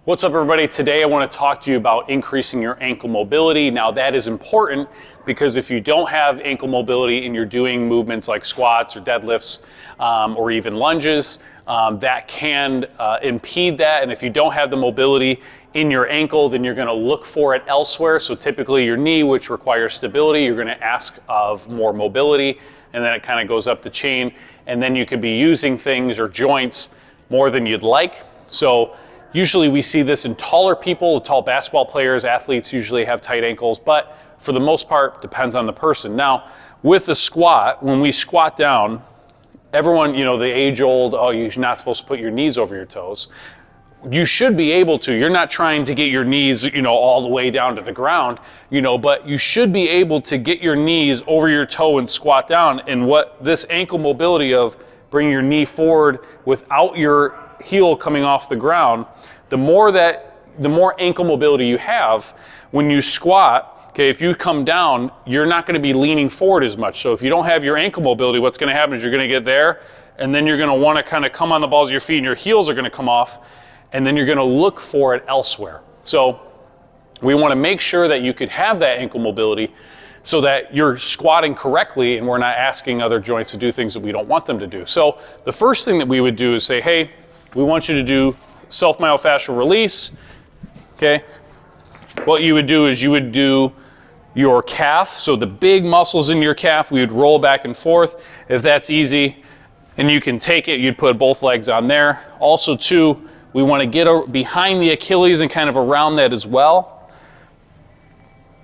What's up, everybody? Today I want to talk to you about increasing your ankle mobility. Now that is important because if you don't have ankle mobility and you're doing movements like squats or deadlifts or even lunges, that can impede that. And if you don't have the mobility in your ankle, then you're going to look for it elsewhere. So typically your knee, which requires stability, you're going to ask of more mobility, and then it kind of goes up the chain. And then you could be using things or joints more than you'd like. So usually we see this in taller people, tall basketball players, athletes usually have tight ankles, but for the most part, depends on the person. Now, with the squat, when we squat down, everyone, you know, the age-old, oh, you're not supposed to put your knees over your toes. You should be able to. You're not trying to get your knees, you know, all the way down to the ground, you know, but you should be able to get your knees over your toe and squat down. And what this ankle mobility of bringing your knee forward without your heel coming off the ground, the more ankle mobility you have when you squat. Okay, if you come down, you're not going to be leaning forward as much. So if you don't have your ankle mobility, what's going to happen is you're going to get there, and then you're going to want to kind of come on the balls of your feet, and your heels are going to come off, and then you're going to look for it elsewhere. So we want to make sure that you could have that ankle mobility so that you're squatting correctly and we're not asking other joints to do things that we don't want them to do. So the first thing that we would do is say, hey, we want you to do self-myofascial release. Okay, what you would do is you would do your calf, so the big muscles in your calf, we would roll back and forth. If that's easy and you can take it, you'd put both legs on there. Also too, we want to get behind the Achilles and kind of around that as well.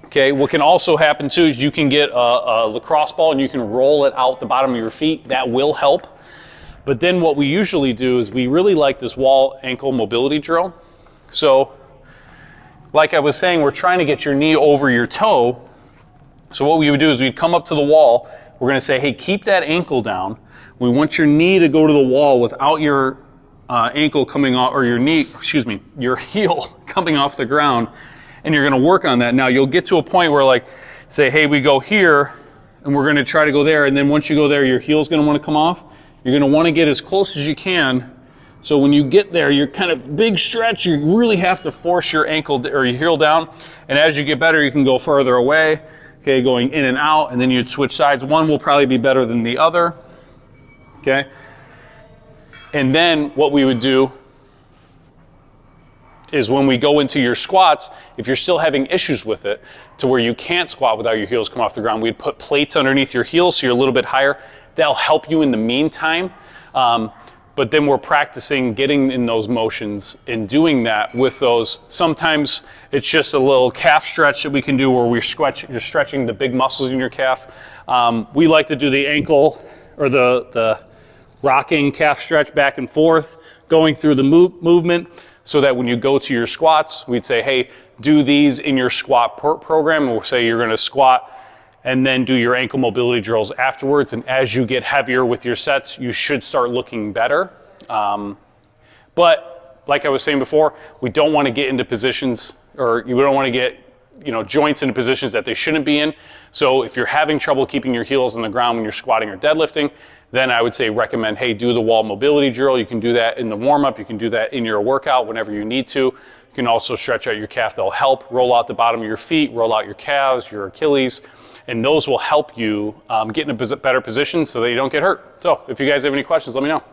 Okay, what can also happen too is you can get a lacrosse ball and you can roll it out the bottom of your feet. That will help. But then what we usually do is we really like this wall ankle mobility drill. So like I was saying, we're trying to get your knee over your toe. So what we would do is we'd come up to the wall. We're going to say, hey, keep that ankle down. We want your knee to go to the wall without your ankle coming off, or your heel coming off the ground. And you're going to work on that. Now you'll get to a point where, like, say, hey, we go here and we're going to try to go there. And then once you go there, your heel's going to want to come off. You're going to want to get as close as you can. So when you get there, you're kind of big stretch. You really have to force your ankle or your heel down. And as you get better, you can go further away. Okay, going in and out, and then you'd switch sides. One will probably be better than the other. Okay. And then what we would do is when we go into your squats, if you're still having issues with it to where you can't squat without your heels come off the ground, we'd put plates underneath your heels so you're a little bit higher. That'll help you in the meantime. But then we're practicing getting in those motions and doing that with those. Sometimes it's just a little calf stretch that we can do where you're stretching the big muscles in your calf. We like to do the ankle or the rocking calf stretch back and forth, going through the movement, so that when you go to your squats, we'd say, hey, do these in your squat program. And we'll say you're going to squat and then do your ankle mobility drills afterwards. And as you get heavier with your sets, you should start looking better. But like I was saying before, we don't want to get into positions, or you don't want to get, you know, joints into positions that they shouldn't be in. So if you're having trouble keeping your heels on the ground when you're squatting or deadlifting, then I would say recommend, hey, do the wall mobility drill. You can do that in the warm-up. You can do that in your workout whenever you need to. You can also stretch out your calf. They'll help. Roll out the bottom of your feet, roll out your calves, your Achilles, and those will help you get in a better position so that you don't get hurt. So if you guys have any questions, let me know.